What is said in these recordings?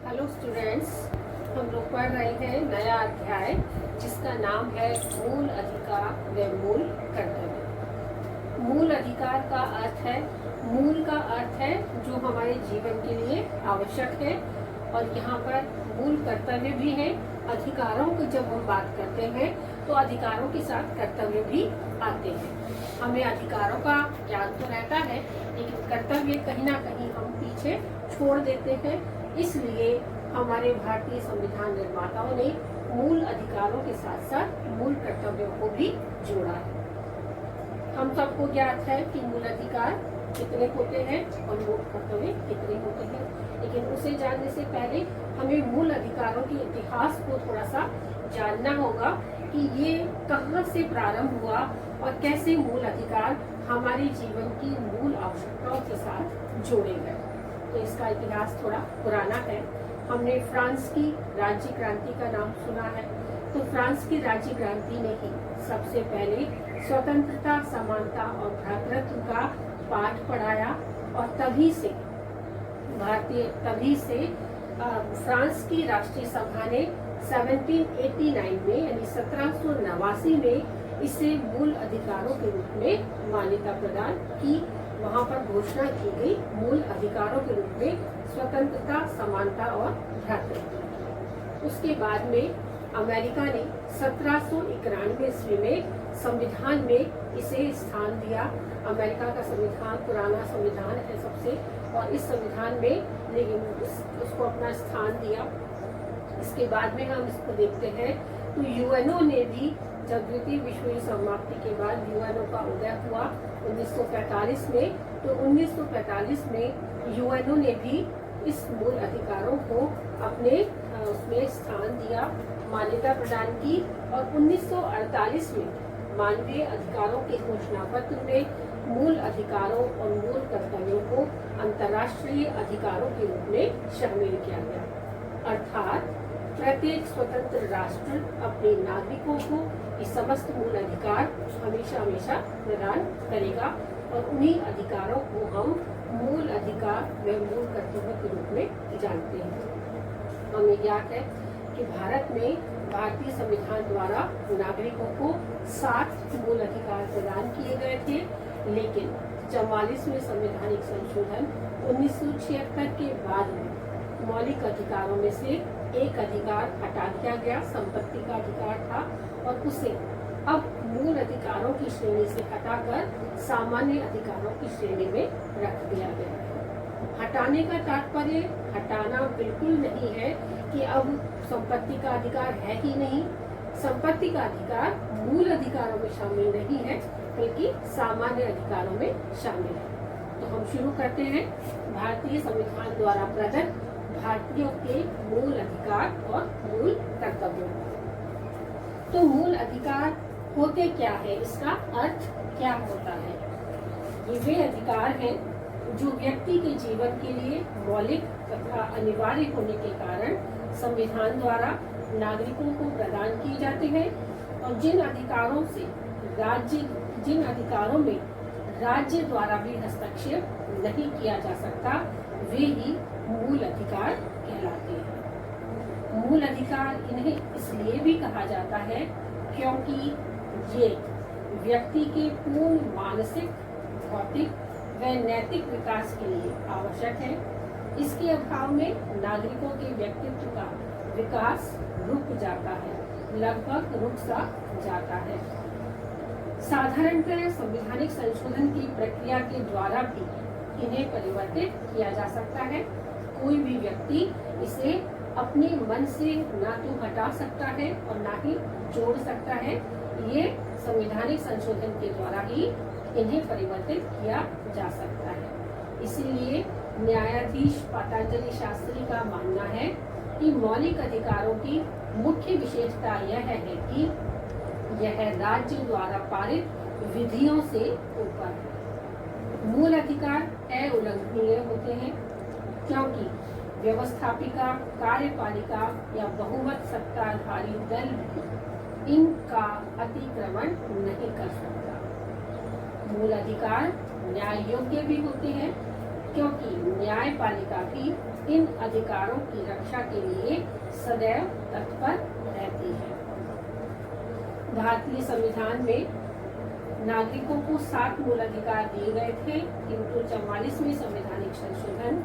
Hello students, हम लोग पढ़ रहे हैं नया अध्याय जिसका नाम है मूल अधिकार व मूल कर्तव्य। मूल अधिकार का अर्थ है, मूल का अर्थ है जो हमारे जीवन के लिए आवश्यक है, और यहाँ पर मूल कर्तव्य भी है। अधिकारों की जब हम बात करते हैं तो अधिकारों के साथ कर्तव्य भी आते हैं। हमें अधिकारों का ज्ञान तो रहता है, लेकिन कर्तव्य कहीं ना कहीं हम पीछे छोड़ देते हैं। इसलिए हमारे भारतीय संविधान निर्माताओं ने मूल अधिकारों के साथ साथ मूल कर्तव्यों को भी जोड़ा है। हम सबको ज्ञात है कि मूल अधिकार कितने होते हैं और मूल कर्तव्य कितने होते हैं, लेकिन उसे जानने से पहले हमें मूल अधिकारों के इतिहास को थोड़ा सा जानना होगा कि ये कहाँ से प्रारंभ हुआ और कैसे मूल अधिकार हमारे जीवन की मूल आवश्यकताओं के साथ जोड़े गए। तो इसका इतिहास थोड़ा पुराना है। हमने फ्रांस की राज्य क्रांति का नाम सुना है। तो फ्रांस की राज्य क्रांति ने ही सबसे पहले स्वतंत्रता, समानता और भ्रातृत्व का पाठ पढ़ाया, और तभी से फ्रांस की राष्ट्रीय सभा ने 1789 में यानी 1789 में इसे मूल अधिकारों के रूप में मान्यता प्रदान की। वहाँ पर घोषणा की गई मूल अधिकारों के रूप में स्वतंत्रता, समानता और भ्रातृत्व। उसके बाद में अमेरिका ने 1791 ईस्वी में संविधान में इसे स्थान दिया। अमेरिका का संविधान पुराना संविधान है सबसे, और इस संविधान में लेकिन उसको अपना स्थान दिया। इसके बाद में हम इसको देखते हैं तो यूएनओ ने भी, जब द्वितीय विश्व युद्ध समाप्ति के बाद यूएनओ का उदय हुआ 1945 में, तो 1945 में यूएनओ ने भी इस मूल अधिकारों को अपने उसमें स्थान दिया, मान्यता प्रदान की, और 1948 में मानवीय अधिकारों के घोषणा पत्र में मूल अधिकारों और मूल कर्तव्यों को अंतर्राष्ट्रीय अधिकारों के रूप में शामिल किया गया। अर्थात प्रत्येक स्वतंत्र राष्ट्र अपने नागरिकों को ये समस्त मूल अधिकार हमेशा हमेशा प्रदान करेगा, और उन्हीं अधिकारों को हम मूल अधिकार व मूल कर्तव्य के रूप में जानते हैं। हमें ज्ञात है कि भारत में भारतीय संविधान द्वारा नागरिकों को 7 मूल अधिकार प्रदान किए गए थे, लेकिन 44वें संवैधानिक संशोधन 1976 के बाद में मौलिक अधिकारों में से एक अधिकार हटा दिया गया, संपत्ति का अधिकार था, और उसे अब मूल अधिकारों की श्रेणी से हटाकर सामान्य अधिकारों की श्रेणी में रख दिया गया है। हटाने का तात्पर्य हटाना बिल्कुल नहीं है कि अब संपत्ति का अधिकार है ही नहीं। संपत्ति का अधिकार मूल अधिकारों में शामिल नहीं है, बल्कि सामान्य अधिकारों में शामिल है। तो हम शुरू करते हैं भारतीय संविधान द्वारा प्रदत्त भारतीयों के मूल अधिकार और मूल कर्तव्यों। तो मूल अधिकार होते क्या है, इसका अर्थ क्या होता है? ये वे अधिकार हैं जो व्यक्ति के जीवन के लिए मौलिक तथा अनिवार्य होने के कारण संविधान द्वारा नागरिकों को प्रदान किए जाते हैं, और जिन अधिकारों में राज्य द्वारा भी हस्तक्षेप नहीं किया जा सकता, वे ही मूल अधिकार कहलाते हैं। मूल अधिकार इन्हें इसलिए भी कहा जाता है क्योंकि ये व्यक्ति के पूर्ण मानसिक, भौतिक व नैतिक विकास के लिए आवश्यक है। इसके अभाव में नागरिकों के व्यक्तित्व का विकास रुक जाता है, लगभग रुक सा जाता है। साधारणतः संवैधानिक संशोधन की प्रक्रिया के द्वारा भी इन्हें परिवर्तित किया जा सकता है। कोई भी व्यक्ति इसे अपने मन से ना तो हटा सकता है और ना ही जोड़ सकता है। ये संवैधानिक संशोधन के द्वारा ही इन्हें परिवर्तित किया जा सकता है। इसीलिए न्यायाधीश पतंजलि शास्त्री का मानना है कि मौलिक अधिकारों की मुख्य विशेषता यह है कि यह राज्य द्वारा पारित विधियों से ऊपर है। मूल अधिकार अउल्लंघनीय होते हैं, क्योंकि व्यवस्थापिका, कार्यपालिका या बहुमत सत्ताधारी दल भी इनका अतिक्रमण नहीं कर सकता। मूल अधिकार न्याय योग्य भी होते हैं, क्योंकि न्यायपालिका भी इन अधिकारों की रक्षा के लिए सदैव तत्पर रहती है। भारतीय संविधान में नागरिकों को 7 मूल अधिकार दिए गए थे, किंतु 44वें संवैधानिक संशोधन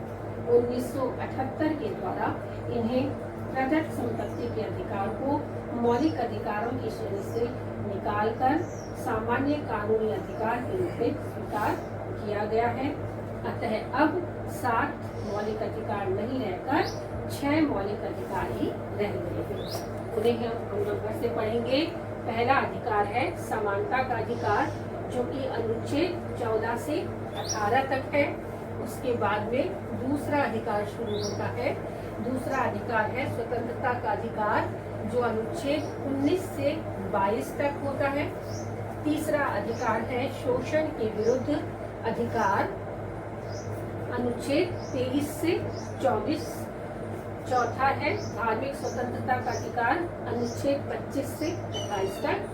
1978 के द्वारा इन्हें प्रदत्त संपत्ति के अधिकार को मौलिक अधिकारों की श्रेणी से निकालकर सामान्य कानूनी अधिकार के रूप में स्वीकार किया गया है। अतः अब 7 मौलिक अधिकार नहीं रहकर 6 मौलिक अधिकार ही रह गए हैं। उन्हें हम नंबर से पढ़ेंगे। पहला अधिकार है समानता का अधिकार, जो कि अनुच्छेद 14 से 18 तक है। उसके बाद में दूसरा अधिकार शुरू होता है। दूसरा अधिकार है स्वतंत्रता का अधिकार, जो अनुच्छेद 19 से 22 तक होता है। तीसरा अधिकार है शोषण के विरुद्ध अधिकार, अनुच्छेद 23 से 24। चौथा है धार्मिक स्वतंत्रता का अधिकार, अनुच्छेद 25 से 28 तक।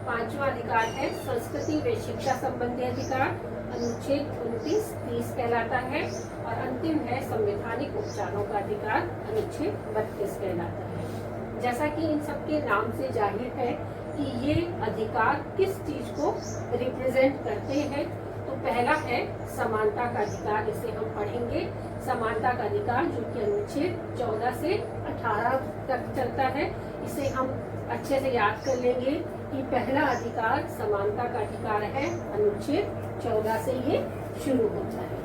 पांचवा अधिकार है संस्कृति व शिक्षा संबंधी अधिकार, अनुच्छेद 29-30 कहलाता है। और अंतिम है संवैधानिक उपचारों का अधिकार, अनुच्छेद 32 कहलाता है। जैसा कि इन सबके नाम से जाहिर है कि ये अधिकार किस चीज को रिप्रेजेंट करते हैं, तो पहला है समानता का अधिकार, इसे हम पढ़ेंगे। समानता का अधिकार जो कि अनुच्छेद 14 से 18 तक चलता है, इसे हम अच्छे से याद कर लेंगे कि पहला अधिकार समानता का अधिकार है, अनुच्छेद 14 से ये शुरू होता है।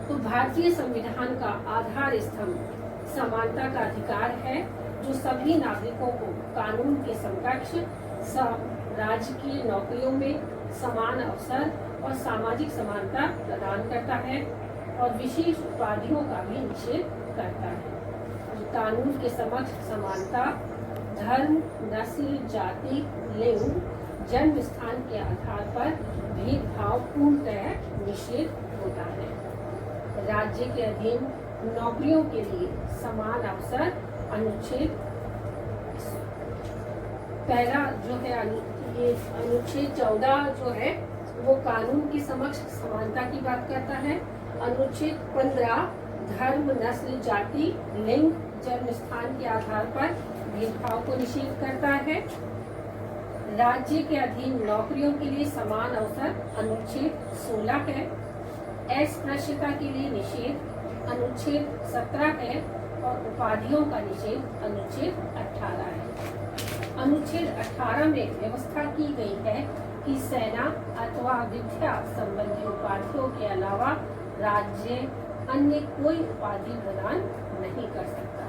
तो भारतीय संविधान का आधार स्तंभ समानता का अधिकार है, जो सभी नागरिकों को कानून के समकक्ष राजकीय नौकरियों में समान अवसर और सामाजिक समानता प्रदान करता है और विशेष उपाधियों का भी निषेध करता है। कानून के समक्ष समानता धर्म, नस्ल, जाति, लिंग, जन्म स्थान के आधार पर भेदभाव पूर्णतः निषेध होता है। राज्य के अधीन नौकरियों के लिए समान अवसर, अनुच्छेद पहला जो है ये अनुच्छेद 14 जो है वो कानून के समक्ष समानता की बात करता है। अनुच्छेद 15 धर्म, नस्ल, जाति, लिंग, जन्म स्थान के आधार पर भेदभाव को निषेध करता है। राज्य के अधीन नौकरियों के लिए समान अवसर, अनुच्छेद 16 है। अस्पृश्यता के लिए निषेध, अनुच्छेद 17 है। और उपाधियों का निषेध, अनुच्छेद 18 है। अनुच्छेद 18 में व्यवस्था की गई है कि सेना अथवा विद्या संबंधी उपाधियों के अलावा राज्य अन्य कोई उपाधि प्रदान नहीं कर सकता,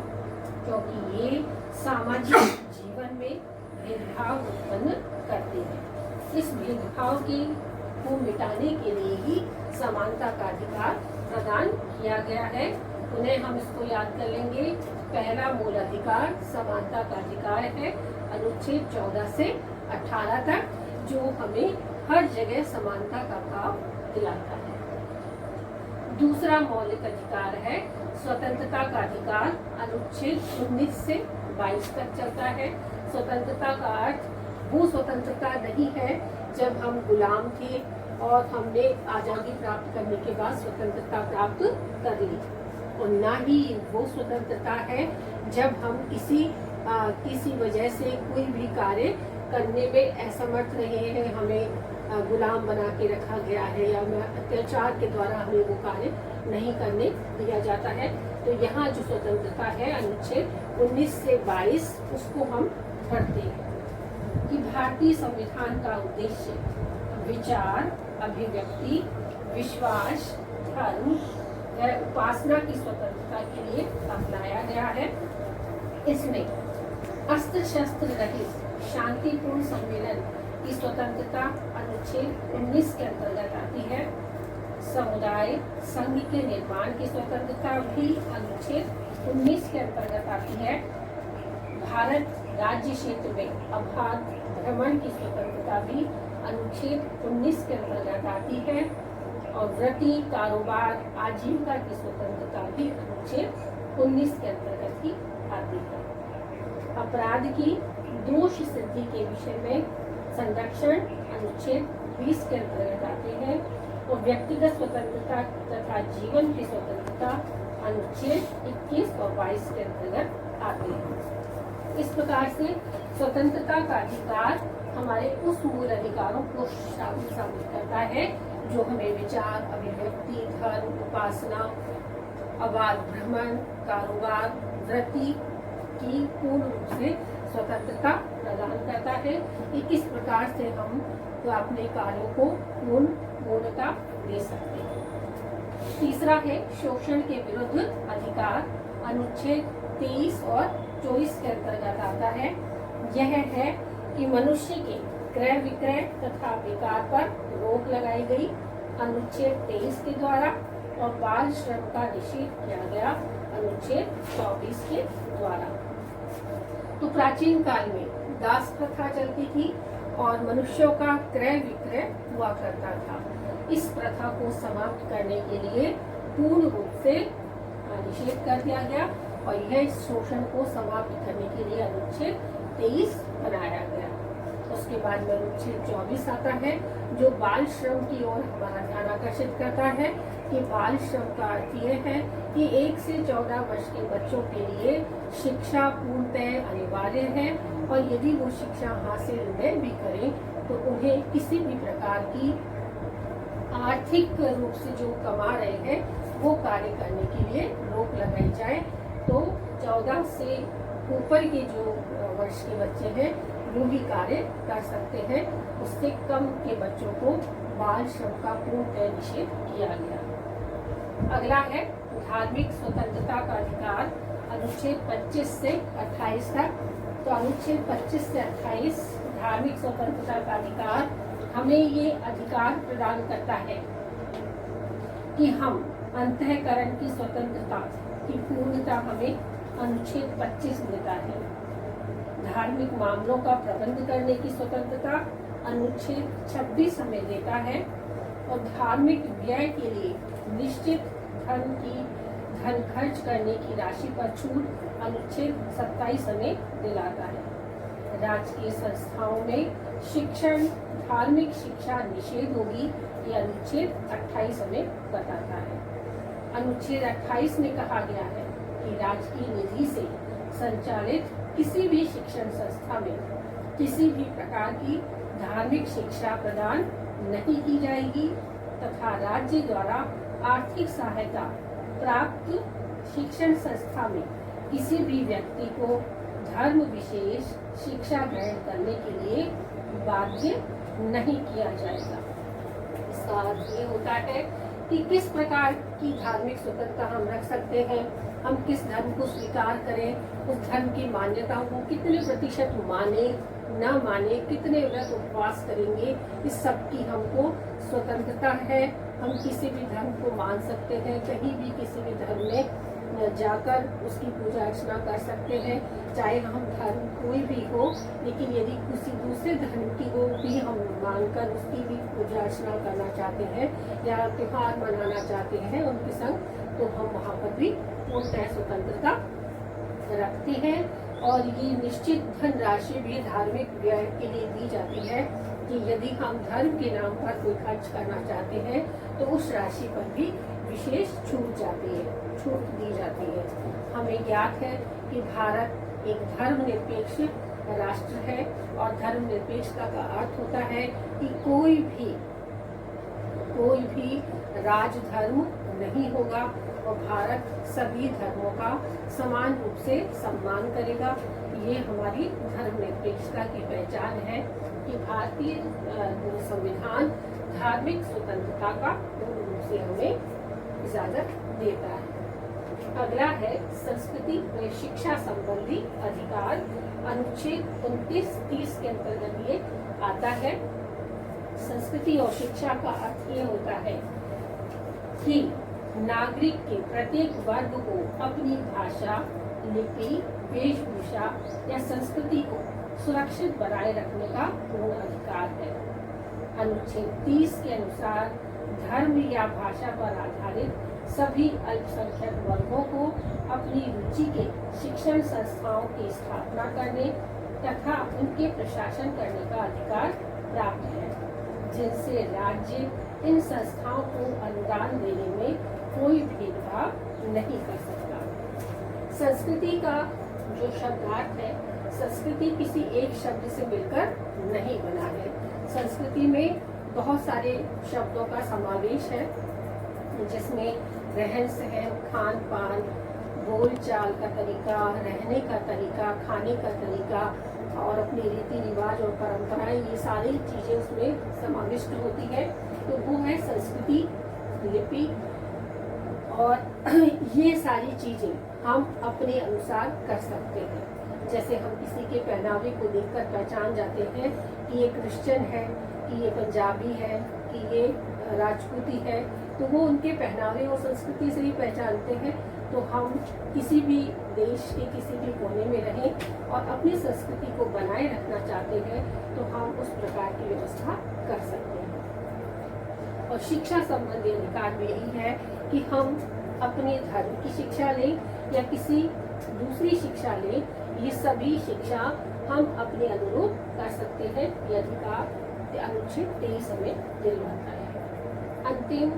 क्योंकि ये सामाजिक जीवन में भेदभाव उत्पन्न करते हैं। इस भेदभाव को मिटाने के लिए ही समानता का अधिकार प्रदान किया गया है। उन्हें हम इसको याद कर लेंगे। पहला मूल अधिकार समानता का अधिकार है, अनुच्छेद 14 से 18 तक, जो हमें हर जगह समानता का भाव दिलाता है। दूसरा मौलिक अधिकार है स्वतंत्रता का अधिकार, अनुच्छेद 19 से 22 तक चलता है। स्वतंत्रता का अर्थ वो स्वतंत्रता नहीं है जब हम गुलाम थे और हमने आजादी प्राप्त करने के बाद स्वतंत्रता प्राप्त कर ली, और ना ही वो स्वतंत्रता है जब हम किसी वजह से कोई भी कार्य करने में असमर्थ रहे हैं, हमें गुलाम बना के रखा गया है या अत्याचार के द्वारा हमें वो कार्य नहीं करने दिया जाता है। तो यहाँ जो स्वतंत्रता है अनुच्छेद 19 से 22, उसको हम पढ़ते हैं कि भारतीय संविधान का उद्देश्य विचार, अभिव्यक्ति, विश्वास, धर्म व उपासना की स्वतंत्रता के लिए अपनाया गया है। इसमें अस्त्र शस्त्र रहित शांतिपूर्ण सम्मेलन की स्वतंत्रता अनुच्छेद 19 के अंतर्गत आती है। समुदाय संघ के निर्माण की स्वतंत्रता भी अनुच्छेद 19 के अंतर्गत आती है। भारत राज्य क्षेत्र में अबाध भ्रमण की स्वतंत्रता भी अनुच्छेद 19 के अंतर्गत आती है। और वृत्ति, कारोबार, आजीविका की स्वतंत्रता भी अनुच्छेद 19 के अंतर्गत ही आती है। अपराध की दोष सिद्धि के विषय में संरक्षण अनुच्छेद 20 के अंतर्गत आते हैं। और व्यक्तिगत स्वतंत्रता तथा जीवन की स्वतंत्रता अनुच्छेद 21 और 22 के अंतर्गत आते हैं। इस प्रकार से स्वतंत्रता का अधिकार हमारे उस मूल अधिकारों को शामिल करता है जो हमें विचार, अभिव्यक्ति, धर्म, उपासना, अबाध भ्रमण, कारोबार, वृत्ति की पूर्ण रूप से स्वतंत्रता प्रदान करता है कि किस प्रकार से हम अपने कार्यों को पूर्णता दे सकते हैं। तीसरा है शोषण के विरुद्ध अधिकार, अनुच्छेद 23 और 24 के अंतर्गत आता है। यह है कि मनुष्य के क्रय विक्रय तथा बेकार पर रोक लगाई गई, अनुच्छेद 23 के द्वारा, और बाल श्रम का निषेध किया गया, अनुच्छेद 24 के द्वारा। तो प्राचीन काल में दास प्रथा चलती थी और मनुष्यों का क्रय विक्रय हुआ करता था। इस प्रथा को समाप्त करने के लिए पूर्ण रूप से निषेध कर दिया गया और यह शोषण को समाप्त करने के लिए अनुच्छेद 23 बनाया गया। उसके बाद में अनुच्छेद 24 आता है जो बाल श्रम की ओर हमारा ध्यान आकर्षित करता है कि बाल श्रम का अर्थ यह है कि 1 से 14 वर्ष के बच्चों के लिए शिक्षा पूर्णतः अनिवार्य है और यदि वो शिक्षा हासिल न भी करें तो उन्हें किसी भी प्रकार की आर्थिक रूप से जो कमा रहे हैं वो कार्य करने के लिए रोक लगाई जाए। तो 14 से ऊपर के जो वर्ष के बच्चे हैं वो भी कार्य कर सकते हैं। उससे कम के बच्चों को बाल श्रम का पूर्णतः निषेध किया गया। अगला है धार्मिक स्वतंत्रता का अधिकार, अनुच्छेद 25 से 28 तक। तो अनुच्छेद 25 से 28 धार्मिक स्वतंत्रता का अधिकार हमें ये अधिकार प्रदान करता है कि हम अंतःकरण की स्वतंत्रता की पूर्णता हमें अनुच्छेद 25 देता है। धार्मिक मामलों का प्रबंध करने की स्वतंत्रता अनुच्छेद 26 हमें देता है और धार्मिक व्यय के लिए निश्चित धन खर्च करने की राशि पर छूट अनुच्छेद 27 हमें दिलाता है। राजकीय संस्थाओं में शिक्षण, धार्मिक शिक्षा निषेध होगी, ये अनुच्छेद 28 हमें बताता है। अनुच्छेद 28 में कहा गया है कि राजकीय निधि से संचालित किसी भी शिक्षण संस्था में किसी भी प्रकार की धार्मिक शिक्षा प्रदान नहीं की जाएगी तथा राज्य द्वारा आर्थिक सहायता प्राप्त शिक्षण संस्था में किसी भी व्यक्ति को धर्म विशेष शिक्षा ग्रहण करने के लिए बाध्य नहीं किया जाएगा। इसका अर्थ ये होता है कि किस प्रकार की धार्मिक स्वतंत्रता हम रख सकते हैं, हम किस धर्म को स्वीकार करें, उस धर्म की मान्यताओं को कितने प्रतिशत माने न माने, कितने व्रत उपवास करेंगे, इस सब की हमको स्वतंत्रता है। हम किसी भी धर्म को मान सकते हैं, कहीं भी किसी भी धर्म में जाकर उसकी पूजा अर्चना कर सकते हैं, चाहे हम धर्म कोई भी हो। लेकिन यदि किसी दूसरे धर्म की को भी हम मानकर उसकी भी पूजा अर्चना करना चाहते हैं या त्योहार मनाना चाहते हैं उनके संग, तो हम वहाँ पर भी पूर्णतः स्वतंत्रता रखते हैं। और ये निश्चित धन राशि भी धार्मिक व्यय के लिए दी जाती है कि यदि हम धर्म के नाम पर कोई खर्च करना चाहते हैं तो उस राशि पर भी विशेष छूट दी जाती है। हमें ज्ञात है कि भारत एक धर्मनिरपेक्ष राष्ट्र है और धर्मनिरपेक्षता का अर्थ होता है कि कोई भी राजधर्म नहीं होगा और भारत सभी धर्मों का समान रूप से सम्मान करेगा। ये हमारी धर्मनिरपेक्षता की पहचान है कि भारतीय संविधान धार्मिक स्वतंत्रता का पूर्ण रूप से हमें इजाजत देता है। अगला है संस्कृति व शिक्षा संबंधी अधिकार, अनुच्छेद 29-30 के अंतर्गत ये आता है। संस्कृति और शिक्षा का अर्थ ये होता है कि नागरिक के प्रत्येक वर्ग को अपनी भाषा, लिपि, वेशभूषा या संस्कृति को सुरक्षित बनाए रखने का पूर्ण अधिकार है। अनुच्छेद 30 के अनुसार धर्म या भाषा पर आधारित सभी अल्पसंख्यक वर्गों को अपनी रुचि के शिक्षण संस्थाओं की स्थापना करने तथा उनके प्रशासन करने का अधिकार प्राप्त है, जिनसे राज्य इन संस्थाओं को अनुदान देने में कोई भेदभाव नहीं कर सकता। संस्कृति का जो शब्दार्थ है, संस्कृति किसी एक शब्द से मिलकर नहीं बना है। संस्कृति में बहुत सारे शब्दों का समावेश है, जिसमें रहन सहन, खान पान, बोल चाल का तरीका, रहने का तरीका, खाने का तरीका और अपने रीति रिवाज और परंपराएं, ये सारी चीजें उसमें समाविष्ट होती है। तो वो है संस्कृति, लिपि। और ये सारी चीजें हम अपने अनुसार कर सकते हैं। जैसे हम किसी के पहनावे को देखकर पहचान जाते हैं कि ये क्रिश्चियन है, कि ये पंजाबी है, कि ये राजपूती है, तो वो उनके पहनावे और संस्कृति से ही पहचानते हैं। तो हम किसी भी देश के किसी भी कोने में रहें और अपनी संस्कृति को बनाए रखना चाहते हैं, तो हम उस प्रकार की व्यवस्था कर सकते हैं। और शिक्षा संबंधी अधिकार भी यही है कि हम अपने धर्म की शिक्षा लें या किसी दूसरी शिक्षा लें, ये सभी शिक्षा हम अपने अनुरूप कर सकते हैं। ये अधिकार अनुच्छेद 23 में दिलवाता है। अंतिम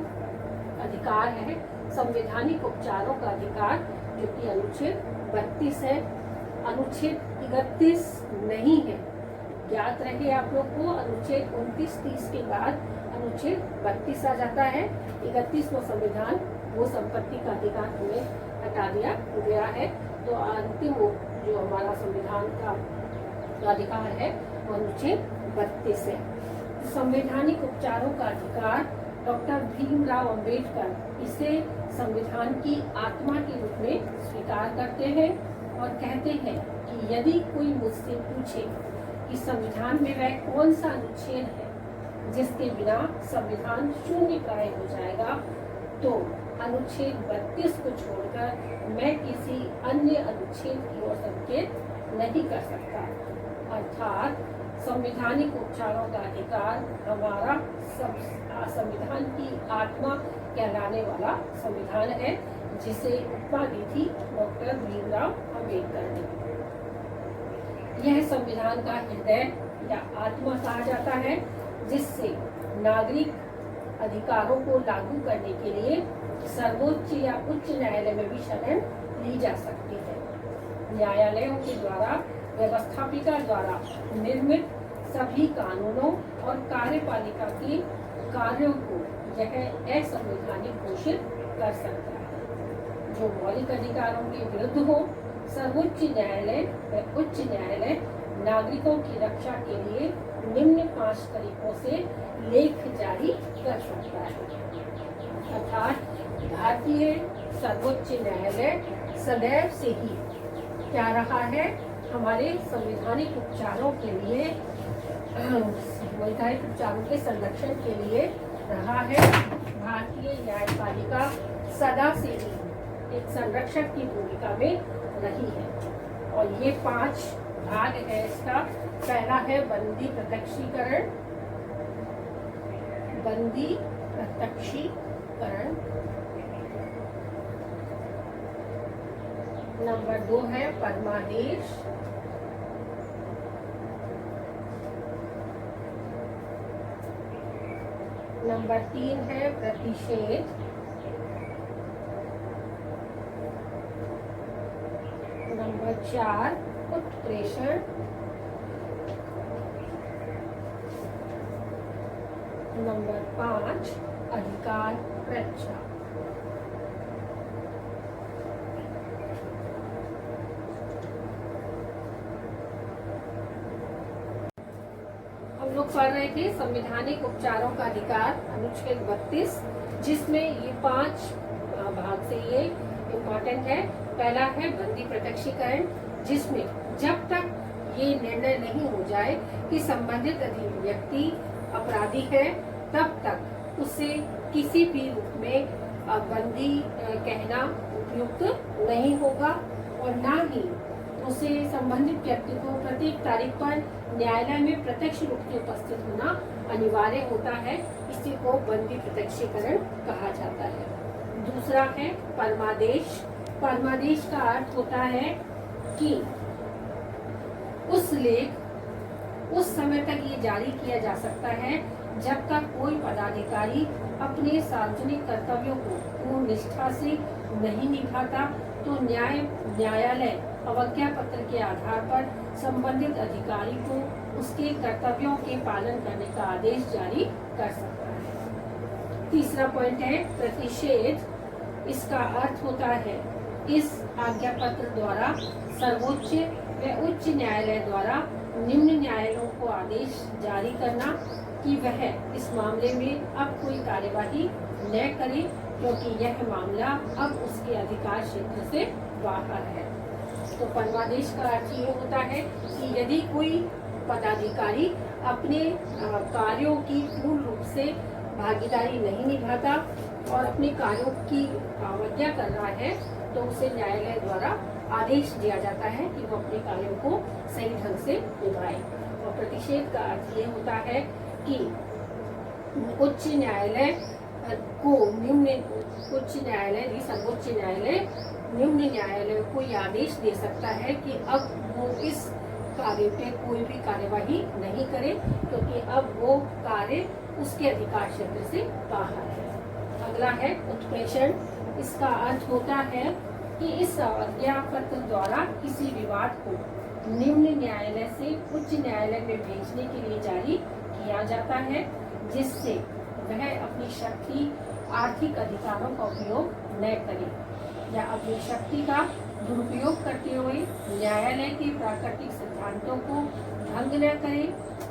अधिकार है संवैधानिक उपचारों का अधिकार, जो कि अनुच्छेद 32 है। अनुच्छेद 31 नहीं है। याद रहे आप लोग को, अनुच्छेद 29-30 के बाद अनुच्छेद 32 आ जाता है। 31वां संविधान वो संपत्ति का अधिकार हमें हटा दिया गया है। तो अंतिम जो हमारा संविधान का अधिकार है वो अनुच्छेद 32 है। संवैधानिक उपचारों का अधिकार डॉक्टर भीमराव अंबेडकर इसे संविधान की आत्मा के रूप में स्वीकार करते हैं और कहते हैं कि यदि कोई मुझसे पूछे कि संविधान में वह कौन सा अनुच्छेद है जिसके बिना संविधान शून्यकाय हो जाएगा, तो अनुच्छेद 32 को छोड़कर मैं किसी अन्य अनुच्छेद की ओर संकेत नहीं कर सकता। अर्थात संवैधानिक उपचारों का अधिकार हमारा संविधान की आत्मा कहलाने वाला संविधान है, जिसे उपमा दी थी डॉक्टर भीमराव अंबेडकर ने। यह संविधान का हृदय या आत्मा कहा जाता है, जिससे नागरिक अधिकारों को लागू करने के लिए सर्वोच्च या उच्च न्यायालय में भी शरण ली जा सकती है। न्यायालयों के द्वारा व्यवस्थापिका द्वारा निर्मित सभी कानूनों और कार्यपालिका के कार्यों को यह असंवैधानिक घोषित कर सकता है। जो मौलिक अधिकारों के विरुद्ध हो, सर्वोच्च न्यायालय व उच्च न्यायालय नागरिकों की रक्षा के लिए निम्न 5 तरीकों से लेख जारी कर सकता है। अर्थात भारतीय सर्वोच्च न्यायालय सदैव से ही क्या रहा है, हमारे संवैधानिक उपचारों के लिए, संवैधानिक उपचारों के संरक्षण के लिए रहा है। भारतीय न्यायपालिका सदा से ही एक संरक्षक की भूमिका में रही है। और ये 5 भाग है इसका। पहला है बंदी प्रत्यक्षीकरण। बंदी प्रत्यक्षीकरण। नंबर 2 है परमादेश। नंबर 3 है प्रतिषेध। नंबर 4 उत्प्रेषण। नंबर 5 अधिकार प्रच्छा। हम लोग पढ़ रहे थे संवैधानिक उपचारों का अधिकार अनुच्छेद 32, जिसमें ये 5 भाग से ये इम्पोर्टेंट है। पहला है बंदी प्रत्यक्षीकरण, जिसमें जब तक ये निर्णय नहीं हो जाए कि संबंधित व्यक्ति अपराधी है, तब तक उसे किसी भी रूप में बंदी कहना उपयुक्त नहीं होगा और न ही उसे संबंधित व्यक्ति को प्रत्येक तारीख पर न्यायालय में प्रत्यक्ष रूप से उपस्थित होना अनिवार्य होता है। इसी को बंदी प्रत्यक्षीकरण कहा जाता है। दूसरा है परमादेश। परमादेश का अर्थ होता है कि उस लेख उस समय तक ये जारी किया जा सकता है जब तक कोई पदाधिकारी अपने सार्वजनिक कर्तव्यों को पूर्ण निष्ठा से नहीं निभाता तो न्यायालय अवज्ञा पत्र के आधार पर संबंधित अधिकारी को उसके कर्तव्यों के पालन करने का आदेश जारी कर सकता है। तीसरा पॉइंट है प्रतिषेध। इसका अर्थ होता है इस आज्ञा पत्र द्वारा सर्वोच्च व उच्च न्यायालय द्वारा निम्न न्यायालयों को आदेश जारी करना कि वह इस मामले में अब कोई कार्यवाही न करे, क्योंकि यह मामला अब उसके अधिकार क्षेत्र से बाहर है। तो परमादेश का अर्थ ये होता है कि यदि कोई पदाधिकारी अपने कार्यों की पूर्ण रूप से भागीदारी नहीं निभाता और अपने कार्यों की अवज्ञा कर रहा है तो उसे न्यायालय द्वारा आदेश दिया जाता है कि वो अपने कार्यों को सही ढंग से निभाए। और प्रतिषेध का अर्थ ये होता है कि उच्च न्यायालय सर्वोच्च न्यायालय निम्न न्यायालय को यह आदेश दे सकता है कि अब वो इस कार्य पे कोई भी कार्यवाही नहीं करे, क्योंकि अब वो कार्य उसके अधिकार क्षेत्र से बाहर है। अगला है उत्प्रेषण। इसका अर्थ होता है कि इस आज्ञा पत्र द्वारा किसी विवाद को निम्न न्यायालय से उच्च न्यायालय में भेजने के लिए जारी किया जाता है, जिससे वह अपनी शक्ति आर्थिक अधिकारों का उपयोग न करे या अपनी शक्ति का दुरुपयोग करते हुए न्यायालय के प्राकृतिक सिद्धांतों को भंग न करे।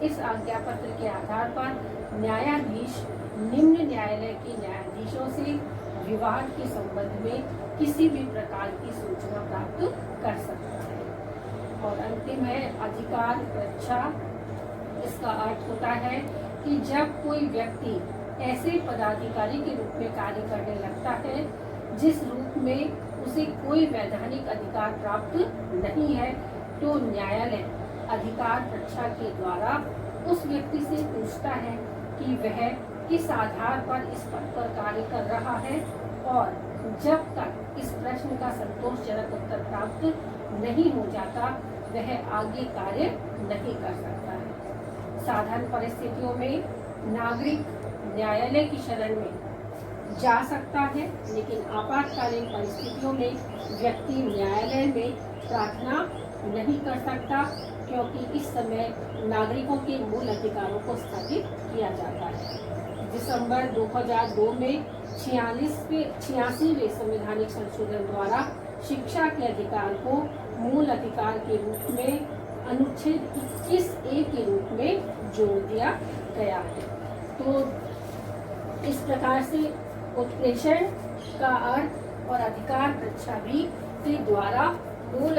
इस आज्ञा पत्र के आधार पर न्यायाधीश निम्न न्यायालय के न्यायाधीशों से विवाद के संबंध में किसी भी प्रकार की सूचना प्राप्त कर सकता है। और अंतिम है अधिकार रक्षा। इसका अर्थ होता है कि जब कोई व्यक्ति ऐसे पदाधिकारी के रूप में कार्य करने लगता है जिस रूप में उसे कोई वैधानिक अधिकार प्राप्त नहीं है, तो न्यायालय अधिकार रक्षा के द्वारा उस व्यक्ति से पूछता है कि वह किस आधार पर इस पद पर कार्य कर रहा है, और जब तक इस प्रश्न का संतोषजनक उत्तर प्राप्त नहीं हो जाता वह आगे कार्य नहीं कर सकता है। साधारण परिस्थितियों में नागरिक न्यायालय की शरण में जा सकता है, लेकिन आपातकालीन परिस्थितियों में व्यक्ति न्यायालय में प्रार्थना नहीं कर सकता, क्योंकि इस समय नागरिकों के मूल अधिकारों को स्थगित किया जाता है। दिसंबर 2002 में 86वें संवैधानिक संशोधन द्वारा शिक्षा के अधिकार को मूल अधिकार के रूप में अनुच्छेद 21A के रूप में जोड़ दिया गया है। तो इस प्रकार से उत्प्रेषण का अर्थ और अधिकार रक्षा भी के द्वारा मूल